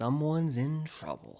someone's in trouble.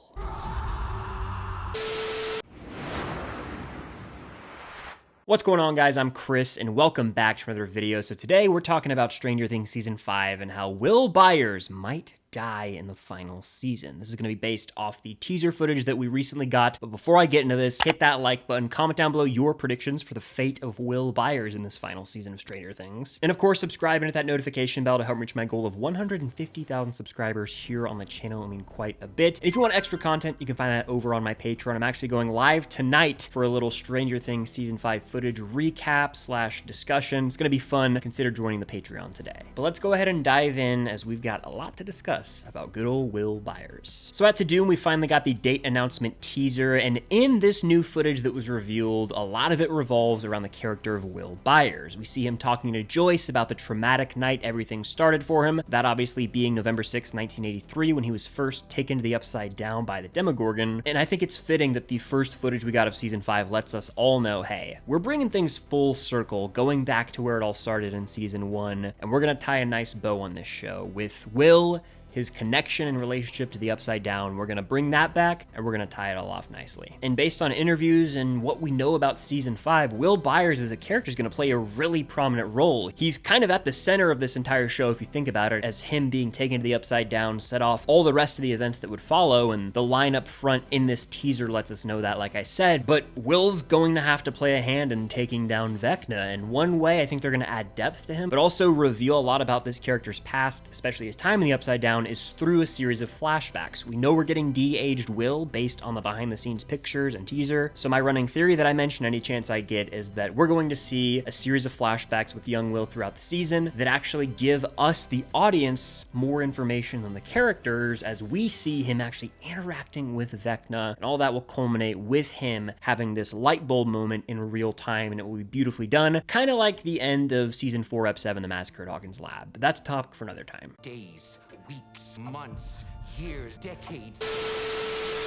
What's going on, guys? I'm Chris, and welcome back to another video. So today we're talking about Stranger Things Season 5 and how Will Byers might die in the final season. This is going to be based off the teaser footage that we recently got. But before I get into this, hit that like button, comment down below your predictions for the fate of Will Byers in this final season of Stranger Things. And of course, subscribe and hit that notification bell to help reach my goal of 150,000 subscribers here on the channel. I mean, quite a bit. And if you want extra content, you can find that over on my Patreon. I'm actually going live tonight for a little Stranger Things Season 5 footage recap / discussion. It's going to be fun. Consider joining the Patreon today. But let's go ahead and dive in, as we've got a lot to discuss about good old Will Byers. So at TUDUM, we finally got the date announcement teaser, and in this new footage that was revealed, a lot of it revolves around the character of Will Byers. We see him talking to Joyce about the traumatic night everything started for him, that obviously being November 6, 1983, when he was first taken to the Upside Down by the Demogorgon. And I think it's fitting that the first footage we got of Season 5 lets us all know, hey, we're bringing things full circle, going back to where it all started in Season 1, and we're gonna tie a nice bow on this show with Will, his connection and relationship to the Upside Down. We're gonna bring that back, and we're gonna tie it all off nicely. And based on interviews and what we know about Season 5, Will Byers as a character is gonna play a really prominent role. He's kind of at the center of this entire show, if you think about it, as him being taken to the Upside Down set off all the rest of the events that would follow, and the line up front in this teaser lets us know that, like I said. But Will's going to have to play a hand in taking down Vecna, and one way I think they're gonna add depth to him, but also reveal a lot about this character's past, especially his time in the Upside Down, is through a series of flashbacks. We know we're getting de-aged Will based on the behind the scenes pictures and teaser. So my running theory that I mention any chance I get is that we're going to see a series of flashbacks with young Will throughout the season that actually give us, the audience, more information than the characters, as we see him actually interacting with Vecna, and all that will culminate with him having this light bulb moment in real time, and it will be beautifully done, kind of like the end of Season 4, Ep 7, The Massacre at Hawkins Lab. But that's a topic for another time. Days, weeks, months, years, decades.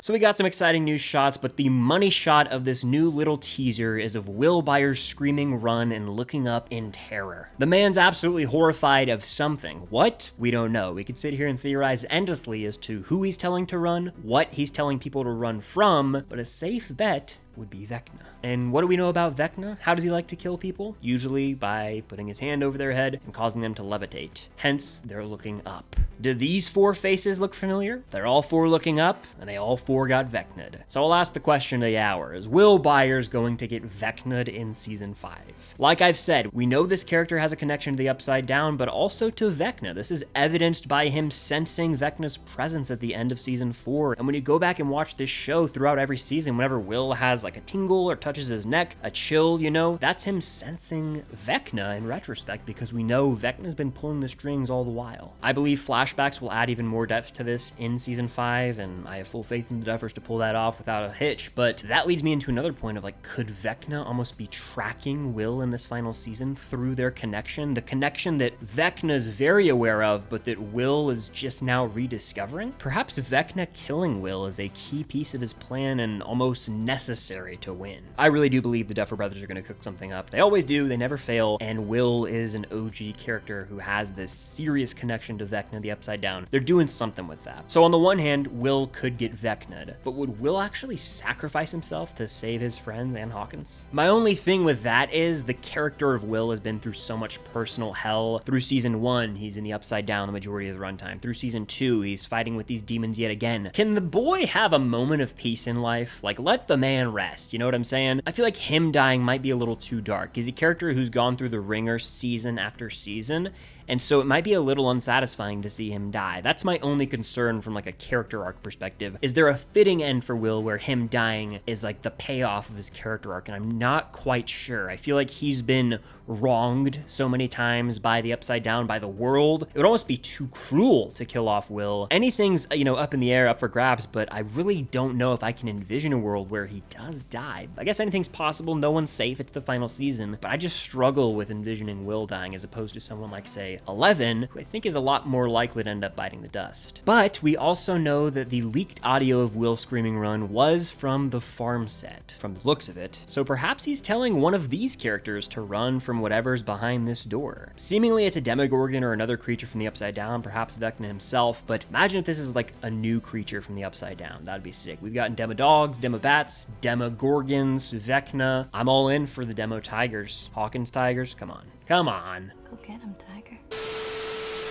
So we got some exciting new shots, but the money shot of this new little teaser is of Will Byers screaming run and looking up in terror. The man's absolutely horrified of something. What? We don't know. We could sit here and theorize endlessly as to who he's telling to run, what he's telling people to run from, but a safe bet would be Vecna. And what do we know about Vecna? How does he like to kill people? Usually by putting his hand over their head and causing them to levitate. Hence, they're looking up. Do these four faces look familiar? They're all four looking up, and they all four got Vecna'd. So I'll ask the question of the hour. Is Will Byers going to get Vecna'd in Season 5? Like I've said, we know this character has a connection to the Upside Down, but also to Vecna. This is evidenced by him sensing Vecna's presence at the end of Season 4. And when you go back and watch this show throughout every season, whenever Will has like a tingle or touches his neck, a chill, you know, that's him sensing Vecna in retrospect, because we know Vecna's been pulling the strings all the while. I believe flashbacks will add even more depth to this in Season 5, and I have full faith in the Duffers to pull that off without a hitch. But that leads me into another point of, like, could Vecna almost be tracking Will in this final season through their connection? The connection that Vecna's very aware of, but that Will is just now rediscovering? Perhaps Vecna killing Will is a key piece of his plan and almost necessary to win. I really do believe the Duffer Brothers are going to cook something up. They always do, they never fail, and Will is an OG character who has this serious connection to Vecna, the Upside Down. They're doing something with that. So on the one hand, Will could get Vecna'd, but would Will actually sacrifice himself to save his friends and Hawkins? My only thing with that is the character of Will has been through so much personal hell. Through Season 1, he's in the Upside Down the majority of the runtime. Through Season 2, he's fighting with these demons yet again. Can the boy have a moment of peace in life? Like, let the man rest, you know what I'm saying? I feel like him dying might be a little too dark. He's a character who's gone through the ringer season after season, and so it might be a little unsatisfying to see him die. That's my only concern from like a character arc perspective. Is there a fitting end for Will where him dying is like the payoff of his character arc? And I'm not quite sure. I feel like he's been wronged so many times by the Upside Down, by the world. It would almost be too cruel to kill off Will. Anything's, you know, up in the air, up for grabs, but I really don't know if I can envision a world where he does die. I guess anything's possible. No one's safe. It's the final season, but I just struggle with envisioning Will dying as opposed to someone like, say, by 11, who I think is a lot more likely to end up biting the dust. But we also know that the leaked audio of Will screaming run was from the farm set, from the looks of it. So perhaps he's telling one of these characters to run from whatever's behind this door. Seemingly it's a Demogorgon or another creature from the Upside Down, perhaps Vecna himself, but imagine if this is like a new creature from the Upside Down. That'd be sick. We've gotten Demo Dogs, Demo Bats, Demogorgons, Vecna. I'm all in for the Demo Tigers. Hawkins Tigers, come on. Come on. Go get him, Tiger.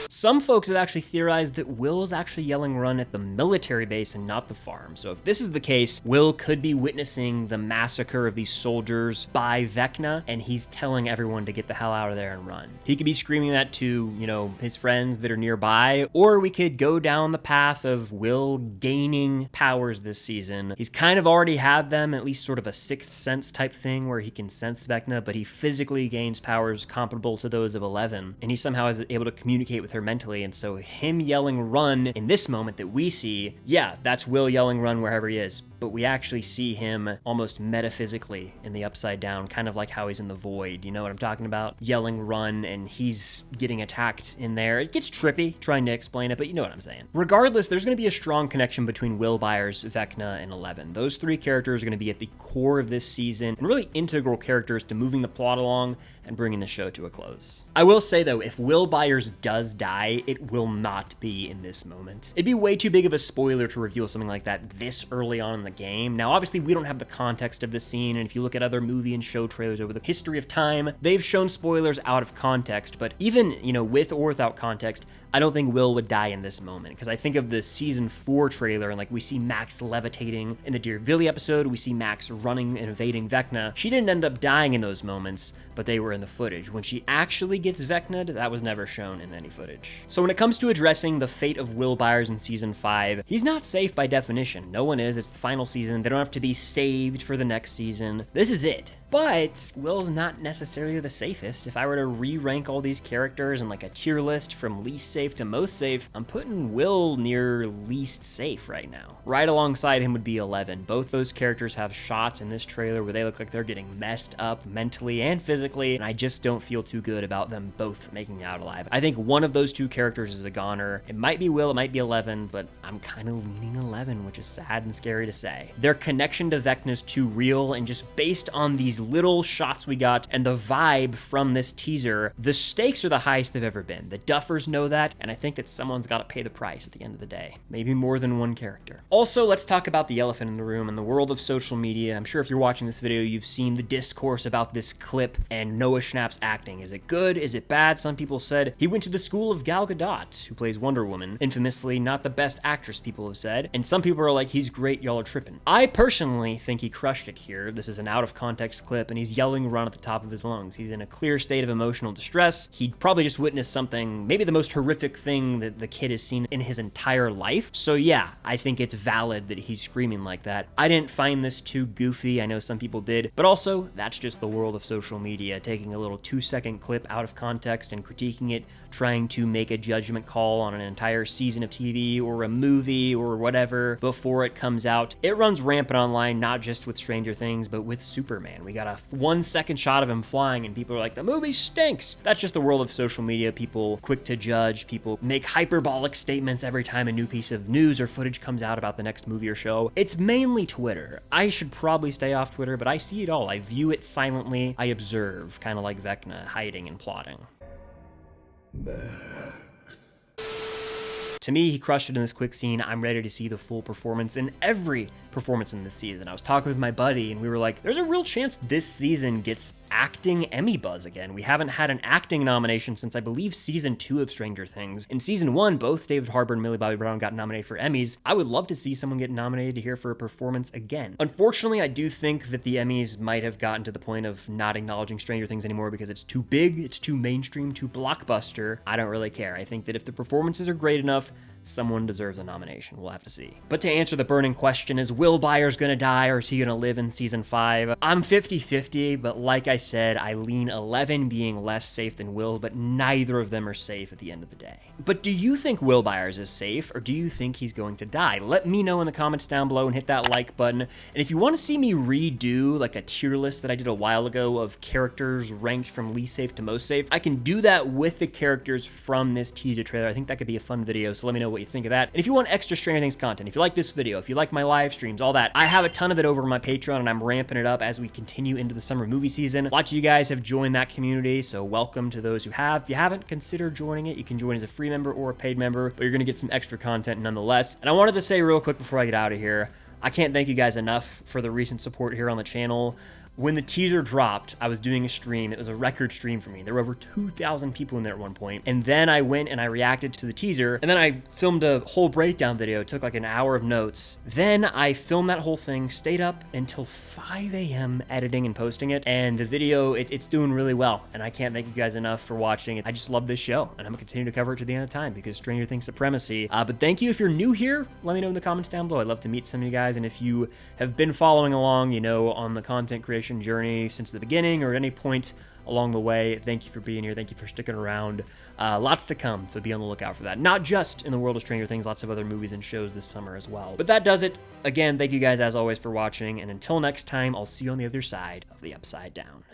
Some folks have actually theorized that Will's actually yelling run at the military base and not the farm. So if this is the case, Will could be witnessing the massacre of these soldiers by Vecna, and he's telling everyone to get the hell out of there and run. He could be screaming that to, you know, his friends that are nearby, or we could go down the path of Will gaining powers this season. He's kind of already had them, at least sort of a sixth sense type thing where he can sense Vecna, but he physically gains powers comparable to those of 11, and he somehow is able to communicate with her mentally, and so him yelling run in this moment that we see, yeah, that's Will yelling run wherever he is, but we actually see him almost metaphysically in the Upside Down, kind of like how he's in the Void, you know what I'm talking about? Yelling run and he's getting attacked in there. It gets trippy trying to explain it, but you know what I'm saying. Regardless, there's going to be a strong connection between Will Byers, Vecna, and 11. Those three characters are going to be at the core of this season and really integral characters to moving the plot along and bringing the show to a close. I will say though, if Will Byers does die, it will not be in this moment. It'd be way too big of a spoiler to reveal something like that this early on in the game. Now, obviously we don't have the context of the scene, and if you look at other movie and show trailers over the history of time, they've shown spoilers out of context, but even, you know, with or without context, I don't think Will would die in this moment, because I think of the season 4 trailer, and like we see Max levitating in the Dear Villy episode, we see Max running and evading Vecna. She didn't end up dying in those moments, but they were in the footage. When she actually gets Vecna'd, that was never shown in any footage. So when it comes to addressing the fate of Will Byers in season 5, he's not safe by definition. No one is. It's the final season. They don't have to be saved for the next season. This is it. But Will's not necessarily the safest. If I were to re-rank all these characters in like a tier list from least safe to most safe, I'm putting Will near least safe right now. Right alongside him would be 11. Both those characters have shots in this trailer where they look like they're getting messed up mentally and physically, and I just don't feel too good about them both making it out alive. I think one of those two characters is a goner. It might be Will, it might be 11, but I'm kind of leaning 11, which is sad and scary to say. Their connection to Vecna's too real, and just based on these little shots we got and the vibe from this teaser, the stakes are the highest they've ever been. The Duffers know that, and I think that someone's got to pay the price at the end of the day. Maybe more than one character. Also, let's talk about the elephant in the room in the world of social media. I'm sure if you're watching this video, you've seen the discourse about this clip and Noah Schnapp's acting. Is it good? Is it bad? Some people said he went to the school of Gal Gadot, who plays Wonder Woman. Infamously, not the best actress, people have said. And some people are like, he's great, y'all are tripping. I personally think he crushed it here. This is an out of context clip, and he's yelling run at the top of his lungs. He's in a clear state of emotional distress. He'd probably just witnessed something, maybe the most horrific thing that the kid has seen in his entire life. So yeah, I think it's valid that he's screaming like that. I didn't find this too goofy. I know some people did, but also that's just the world of social media, taking a little 2-second clip out of context and critiquing it, trying to make a judgment call on an entire season of TV or a movie or whatever before it comes out. It runs rampant online, not just with Stranger Things, but with Superman. We got a 1-second shot of him flying and people are like, the movie stinks. That's just the world of social media. People quick to judge, people make hyperbolic statements every time a new piece of news or footage comes out about the next movie or show. It's mainly Twitter. I should probably stay off Twitter, but I see it all. I view it silently. I observe, kind of like Vecna, hiding and plotting. To me, he crushed it in this quick scene. I'm ready to see the full performance in every performance in this season. I was talking with my buddy and we were like, there's a real chance this season gets acting Emmy buzz again. We haven't had an acting nomination since I believe season 2 of Stranger Things. In season 1, both David Harbour and Millie Bobby Brown got nominated for Emmys. I would love to see someone get nominated here for a performance again. Unfortunately, I do think that the Emmys might have gotten to the point of not acknowledging Stranger Things anymore because it's too big, it's too mainstream, too blockbuster. I don't really care. I think that if the performances are great enough, someone deserves a nomination. We'll have to see. But to answer the burning question, is Will Byers gonna die or is he gonna live in season 5? I'm 50-50, but like I said, I lean 11 being less safe than Will, but neither of them are safe at the end of the day. But do you think Will Byers is safe, or do you think he's going to die? Let me know in the comments down below and hit that like button. And if you want to see me redo like a tier list that I did a while ago of characters ranked from least safe to most safe, I can do that with the characters from this teaser trailer. I think that could be a fun video, so let me know what you think of that. And if you want extra Stranger Things content, if you like this video, if you like my live streams, all that, I have a ton of it over on my Patreon, and I'm ramping it up as we continue into the summer movie season. Lots of you guys have joined that community, so welcome to those who have. If you haven't, consider joining it. You can join as a free member or a paid member, but you're gonna get some extra content nonetheless. And I wanted to say real quick before I get out of here, I can't thank you guys enough for the recent support here on the channel. When the teaser dropped, I was doing a stream. It was a record stream for me. There were over 2,000 people in there at one point. And then I went and I reacted to the teaser. And then I filmed a whole breakdown video. It took like an hour of notes. Then I filmed that whole thing, stayed up until 5 a.m. editing and posting it. And the video, it's doing really well. And I can't thank you guys enough for watching it. I just love this show. And I'm gonna continue to cover it to the end of time because Stranger Things supremacy. But thank you. If you're new here, let me know in the comments down below. I'd love to meet some of you guys. And if you have been following along, you know, on the content creation journey since the beginning or at any point along the way, thank you for being here. Thank you for sticking around. Lots to come, so be on the lookout for that. Not just in the world of Stranger Things, lots of other movies and shows this summer as well. But that does it. Again, thank you guys as always for watching, and until next time, I'll see you on the other side of the Upside Down.